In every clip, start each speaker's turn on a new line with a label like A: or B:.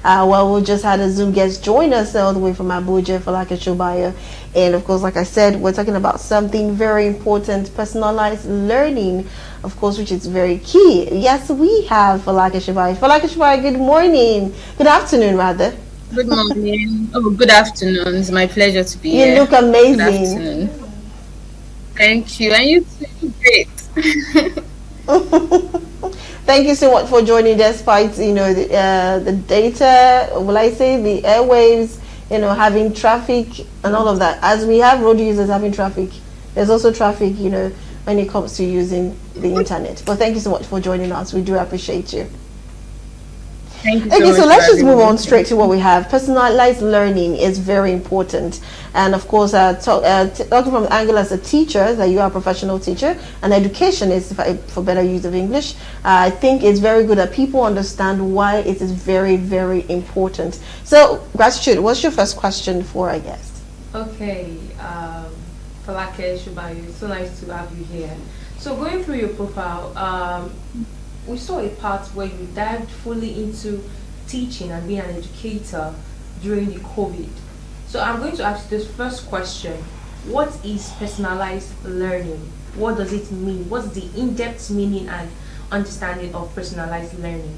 A: We just had a Zoom guest join us all the way from Abuja, Falaka Shobaya. And of course, like I said, we're talking about something very important, personalized learning, of course, which is very key. Yes, we have Falaka Shobaya. Falaka Shobaya, good morning. Good afternoon, rather.
B: Good morning. Oh, good afternoon. It's my pleasure to be
A: You
B: here.
A: look
B: Good
A: amazing.
B: afternoon. Thank you. And you too. Great.
A: Thank you so much for joining despite the data, will I say, the airwaves, having traffic and all of that. As we have road users having traffic, there's also traffic, when it comes to using the internet. But thank you so much for joining us. We do appreciate you.
B: Thank you so
A: Okay, so
B: much for
A: let's just
B: having
A: move
B: me.
A: on straight to what we have. Personalized learning is very important, and of course, talking from the angle as a teacher, that you are a professional teacher, and education is for better use of English. I think it's very good that people understand why it is very, very important. So, gratitude. What's your first question for our guest?
C: Okay, Falake Shubayu, so nice to have you here. So going through your profile, we saw a part where you dived fully into teaching and being an educator during the COVID. So I'm going to ask you this first question. What is personalized learning? What does it mean? What's the in-depth meaning and understanding of personalized learning?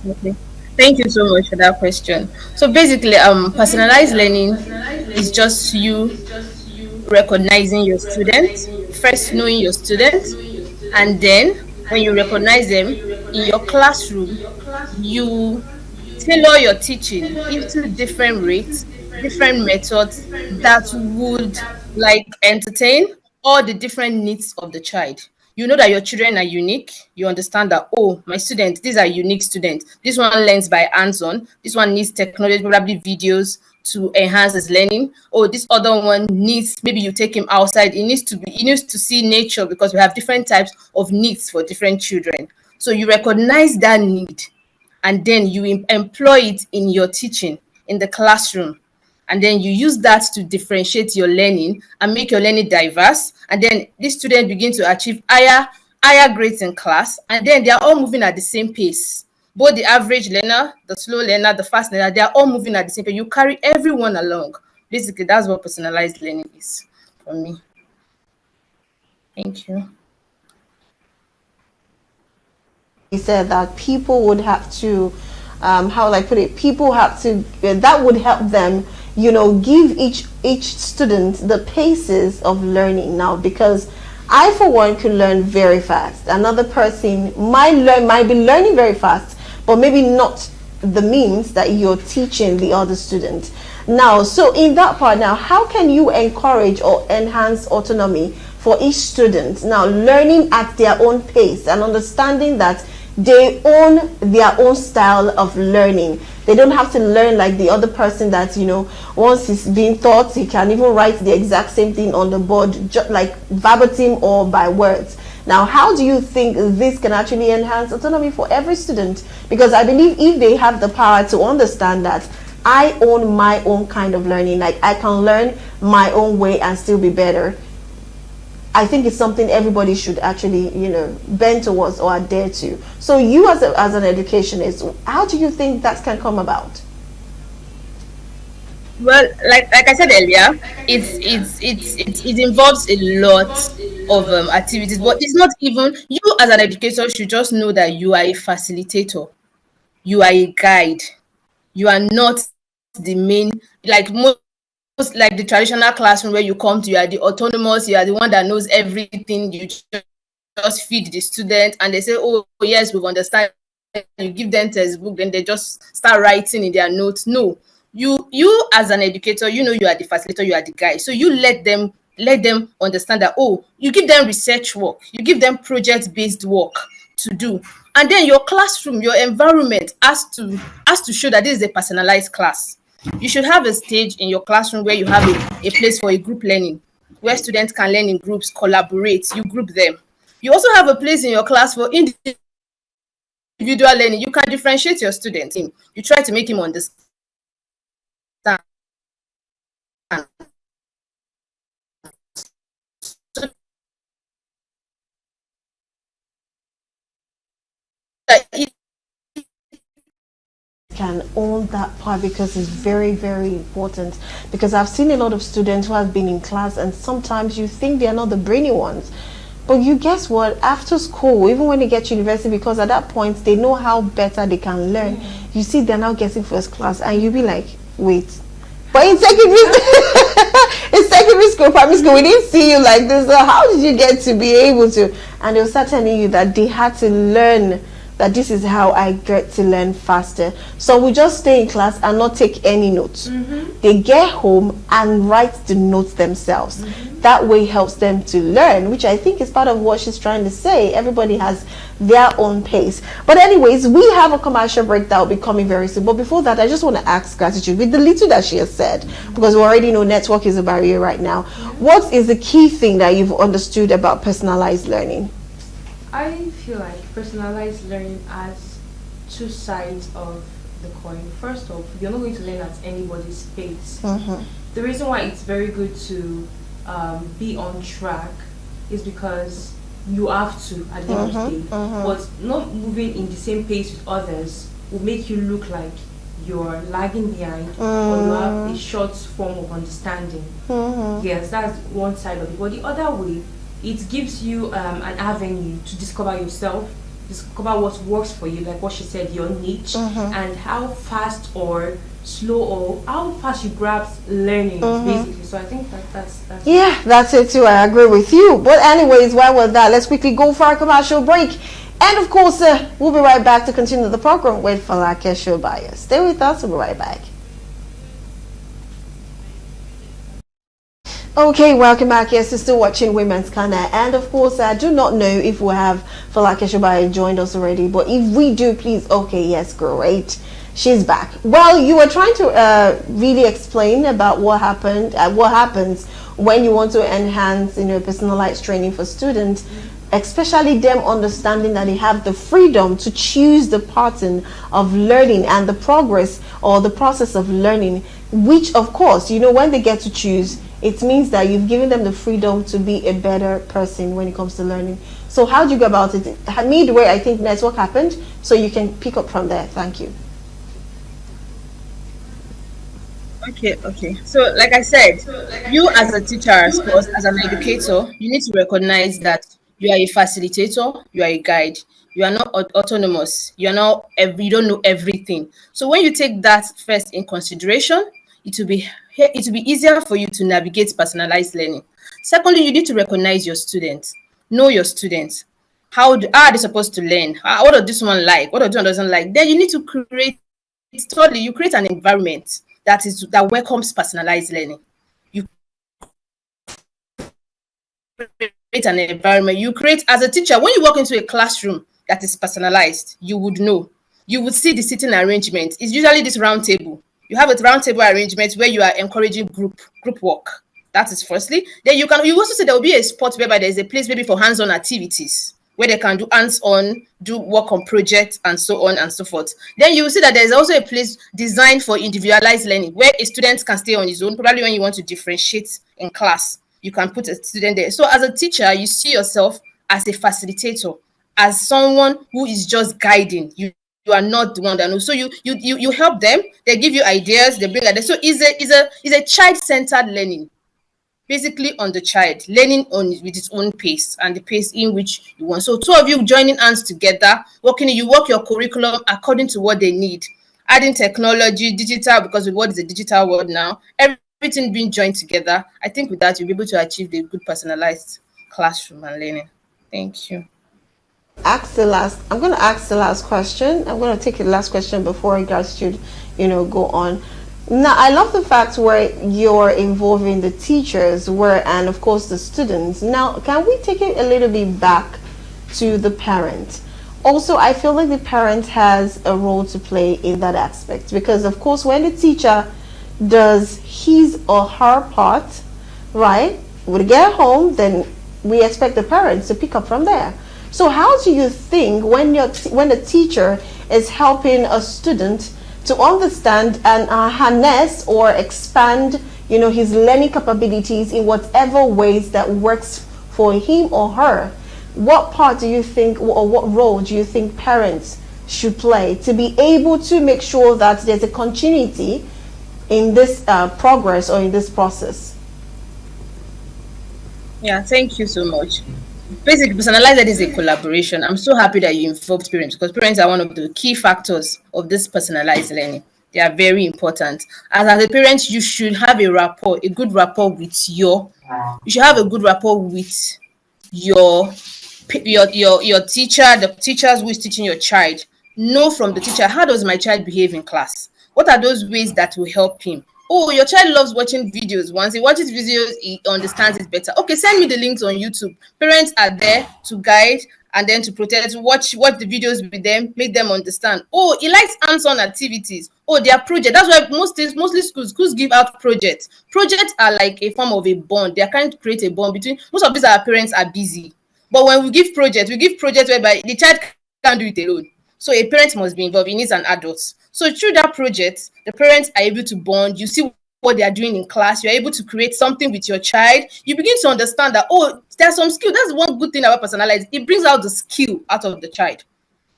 B: Okay. Thank you so much for that question. So basically, personalized learning is just you recognizing your students, first knowing your students, and then when you recognize them in your classroom, you tailor your teaching into different rates, different methods that would like entertain all the different needs of the child. You know that your children are unique. You understand that, oh, my students, these are unique students. This one learns by hands-on. This one needs technology, probably videos to enhance his learning. Oh, this other one needs, maybe you take him outside. He needs to see nature because we have different types of needs for different children. So you recognize that need and then you employ it in your teaching in the classroom, and then you use that to differentiate your learning and make your learning diverse, and then these students begin to achieve higher grades in class, and then they are all moving at the same pace. Both the average learner, the slow learner, the fast learner, they are all moving at the same pace. You carry everyone along. Basically, that's what personalized learning is for me. Thank you.
A: He said that people would have to, how will I put it? People have to, that would help them, give each student the paces of learning now, because I for one could learn very fast. Another person might be learning very fast, but maybe not the means that you're teaching the other student. Now, so in that part, now, how can you encourage or enhance autonomy for each student? Now, learning at their own pace and understanding that they own their own style of learning. They don't have to learn like the other person that, once he's being taught, he can even write the exact same thing on the board, just like verbatim or by words. Now, how do you think this can actually enhance autonomy for every student? Because I believe if they have the power to understand that I own my own kind of learning, like I can learn my own way and still be better, I think it's something everybody should actually, bend towards or adhere to. So you as an educationist, how do you think that can come about?
B: Well, like I said earlier, it involves a lot of activities, but it's not even you as an educator should just know that you are a facilitator, you are a guide, you are not the main, like most, like the traditional classroom where you come to, you are the autonomous, you are the one that knows everything. You just feed the student and they say, oh yes, we've understand. You give them textbook, then they just start writing in their notes. No, you as an educator, you know you are the facilitator, you are the guy. So you let them understand that, oh, you give them research work, you give them project-based work to do. And then your classroom, your environment has to show that this is a personalized class. You should have a stage in your classroom where you have a place for a group learning, where students can learn in groups, collaborate, you group them. You also have a place in your class for individual learning. You can differentiate your students. You try to make him understand that
A: can own that part because it's very, very important. Because I've seen a lot of students who have been in class, and sometimes you think they are not the brainy ones, but you guess what, after school, even when they get to university, because at that point they know how better they can learn, you see they're now getting first class, and you be like, wait, but in secondary in secondary school, primary school, we didn't see you like this, so how did you get to be able to? And they'll start telling you that they had to learn, that this is how I get to learn faster. So we just stay in class and not take any notes. They get home and write the notes themselves. That way helps them to learn, which I think is part of what she's trying to say. Everybody has their own pace. But anyways, we have a commercial break that will be coming very soon. But before that, I just want to ask Gratitude, with the little that she has said, because we already know network is a barrier right now, what is the key thing that you've understood about personalized learning?
C: I feel like personalized learning has two sides of the coin. First off, you're not going to learn at anybody's pace. The reason why it's very good to be on track is because you have to at the end of the day. But not moving in the same pace with others will make you look like you're lagging behind or you have a short form of understanding. Yes, that's one side of it. But the other way, it gives you an avenue to discover yourself, discover what works for you, like what she said, your niche, and how fast or slow or how fast you grasp learning, basically. So I think that's
A: yeah, that's it too. I agree with you. But anyways, while we're that, let's quickly go for our commercial break. And of course, we'll be right back to continue the program with Falake Shobaya. Stay with us, we'll be right back. Okay, welcome back. Yes, you're still watching Women's Corner, and of course, I do not know if we have Falake Shobaya joined us already, but if we do, please, okay, yes, great, she's back. Well, you were trying to really explain about what happened, what happens when you want to enhance, personalized training for students, especially them understanding that they have the freedom to choose the pattern of learning and the progress or the process of learning, which, of course, when they get to choose, it means that you've given them the freedom to be a better person when it comes to learning. So how do you go about it? Midway, I think network happened, so you can pick up from there. Thank you.
B: Okay. So, like I said, you as a teacher, as an educator, you need to recognize that you are a facilitator, you are a guide. You are not autonomous. You you don't know everything. So when you take that first in consideration, it will be easier for you to navigate personalized learning. Secondly, you need to recognize your students. Know your students. How are they supposed to learn? What does this one like? What does this one doesn't like? Then you need to create an environment that welcomes personalized learning. You create an environment. You create, as a teacher, when you walk into a classroom that is personalized, you would know. You would see the seating arrangement. It's usually this round table. You have a round table arrangement where you are encouraging group work. That is firstly. Then you also say there will be a spot whereby there is a place maybe for hands-on activities where they can do hands-on, do work on projects and so on and so forth. Then you will see that there is also a place designed for individualized learning where a student can stay on his own. Probably when you want to differentiate in class, you can put a student there. So as a teacher, you see yourself as a facilitator, as someone who is just guiding you. You are not the one that knows. So you help them. They give you ideas. They bring ideas. So it's a child-centered learning, basically on the child learning with its own pace and the pace in which you want. So two of you joining hands together, you work your curriculum according to what they need, adding technology, digital, because with what is a digital world now, everything being joined together. I think with that you'll be able to achieve the good personalized classroom and learning. Thank you.
A: I'm going to ask the last question. I'm going to take the last question before Gratitude, go on. Now, I love the fact where you're involving the teachers, and of course the students. Now, can we take it a little bit back to the parent? Also, I feel like the parent has a role to play in that aspect because, of course, when the teacher does his or her part, right, when we get home, then we expect the parents to pick up from there. So how do you think when the teacher is helping a student to understand and harness or expand, his learning capabilities in whatever ways that works for him or her, what part do you think, or what role do you think parents should play to be able to make sure that there's a continuity in this progress or in this process?
B: Yeah, thank you so much. Basically, personalized learning is a collaboration. I'm so happy that you involved parents, because parents are one of the key factors of this personalized learning. They are very important. As a parent, you should have a rapport, a good rapport with you should have a good rapport with your your teacher, the teachers who is teaching your child. Know from the teacher, how does my child behave in class? What are those ways that will help him? Oh, your child loves watching videos. Once he watches videos, he understands it better. Okay, send me the links on YouTube. Parents are there to guide and then to protect. Watch the videos with them, make them understand. Oh, he likes hands-on activities. Oh, their project. That's why mostly schools give out projects. Projects are like a form of a bond. They are trying to create a bond between. Most of these our parents are busy, but when we give projects whereby the child can't do it alone. So a parent must be involved. He needs an adult. So through that project, the parents are able to bond. You see what they are doing in class. You're able to create something with your child. You begin to understand that, oh, there's some skill. That's one good thing about personalized. It brings out the skill out of the child.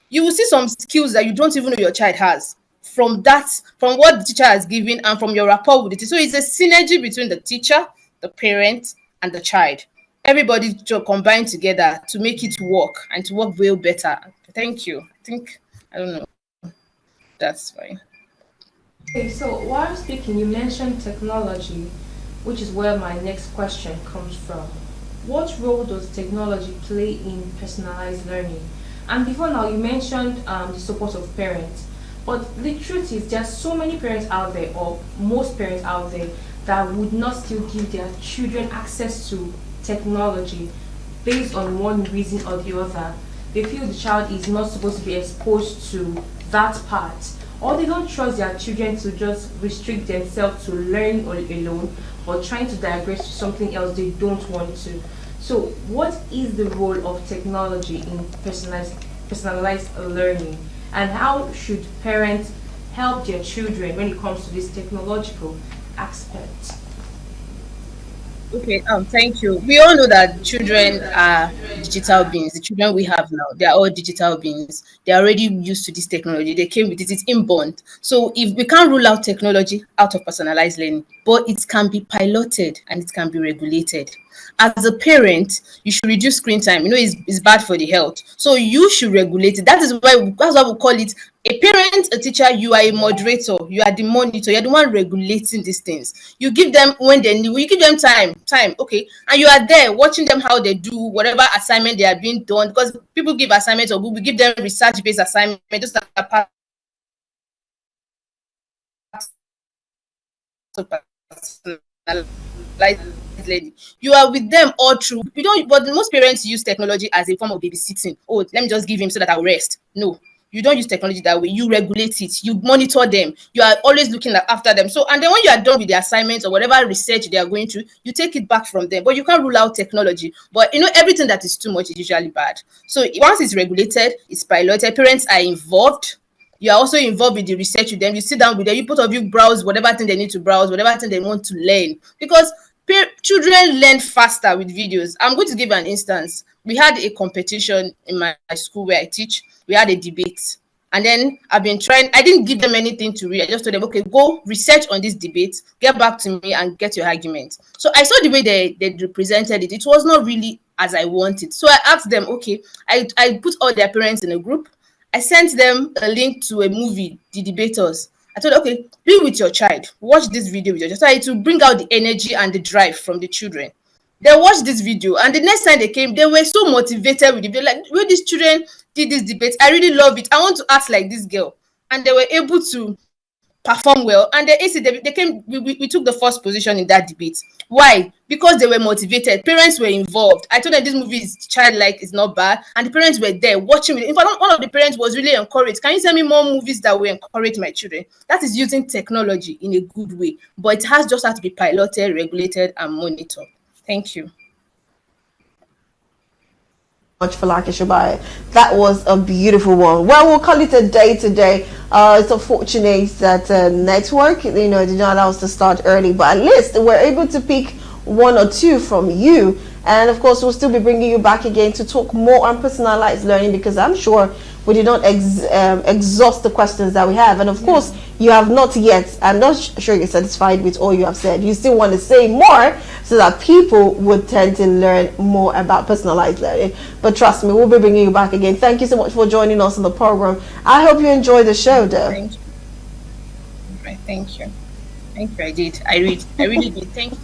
B: You will see some skills that you don't even know your child has from what the teacher has given and from your rapport with the teacher. So it's a synergy between the teacher, the parent, and the child. Everybody to combine together to make it work and to work well better. Thank you. I don't know. That's fine.
C: Okay, so while speaking, you mentioned technology, which is where my next question comes from. What role does technology play in personalized learning? And before now, you mentioned the support of parents. But the truth is, there's so many parents out there, or most parents out there, that would not still give their children access to technology based on one reason or the other. They feel the child is not supposed to be exposed to that part, or they don't trust their children to just restrict themselves to learn alone, or trying to digress to something else they don't want to. So what is the role of technology in personalized learning, and how should parents help their children when it comes to this technological aspect?
B: Okay, thank you. We all know that children are digital beings. The children we have now, they are all digital beings. They're already used to this technology. They came with it, it's inborn. So if we can't rule out technology out of personalized learning, but it can be piloted and it can be regulated. As a parent, you should reduce screen time. You know, it's bad for the health. So you should regulate it. That's why we call it a parent, a teacher. You are a moderator. You are the monitor. You're the one regulating these things. You give them when they need. You give them time. Okay, and you are there watching them how they do whatever assignment they are being done. Because people give assignments, or we give them research-based assignment, just a part of personalized learning. You are with them all through. You don't, but most parents use technology as a form of babysitting. Oh, let me just give him so that I'll rest. No, you don't use technology that way. You regulate it. You monitor them. You are always looking after them. So, and then when you are done with the assignments or whatever research they are going through, you take it back from them. But you can't rule out technology. But you know, everything that is too much is usually bad. So once it's regulated, it's piloted, parents are involved. You are also involved with the research with them. You sit down with them. You both of you browse whatever thing they need to browse, whatever thing they want to learn. Because children learn faster with videos. I'm going to give an instance. We had a competition in my school where I teach. We had a debate. And then I've been trying, I didn't give them anything to read. I just told them, okay, go research on this debate, get back to me and get your argument. So I saw the way they represented it. It was not really as I wanted. So I asked them, okay, I put all their parents in a group. I sent them a link to a movie, The Debaters. I told, okay, be with your child. Watch this video with your child. So it will bring out the energy and the drive from the children. They watched this video, and the next time they came, they were so motivated with the video. Like, when these children did this debate, I really love it. I want to act like this girl. And they were able to perform well. And they came, we took the first position in that debate. Why? Because they were motivated. Parents were involved. I told them this movie is childlike, it's not bad. And the parents were there watching it. In fact, one of the parents was really encouraged. Can you tell me more movies that will encourage my children? That is using technology in a good way. But it has just had to be piloted, regulated, and monitored. Thank you.
A: Much for Falake Shobaye. That was a beautiful one. Well, we'll call it a day today. It's unfortunate that network, did not allow us to start early, but at least we're able to pick one or two from you. And of course, we'll still be bringing you back again to talk more on personalized learning, because I'm sure we did not exhaust the questions that we have. And of course, you have not yet, I'm not sure you're satisfied with all you have said. You still want to say more so that people would tend to learn more about personalized learning. But trust me, we'll be bringing you back again. Thank you so much for joining us on the program. I hope you enjoyed the show, though.
B: Thank you. Right, thank you. Thank you. I did. I really did. Thank you.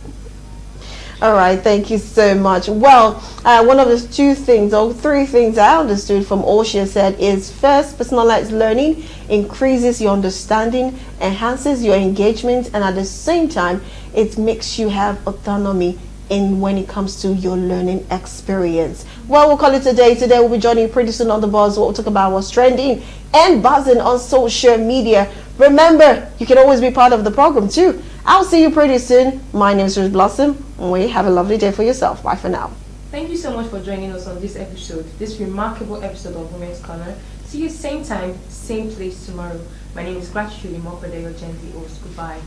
A: All right, thank you so much. Well, one of the two things or three things I understood from all she said is, first, personalized learning increases your understanding, enhances your engagement, and at the same time, it makes you have autonomy in when it comes to your learning experience. Well, we'll call it a day. Today, we'll be joining you pretty soon on The Buzz. What we'll talk about what's trending and buzzing on social media. Remember, you can always be part of the program too. I'll see you pretty soon. My name is Rose Blossom. We have a lovely day for yourself. Bye for now.
C: Thank you so much for joining us on this episode, this remarkable episode of Women's Corner. See you same time, same place tomorrow. My name is Gratitude Imokode, your gently host. Goodbye.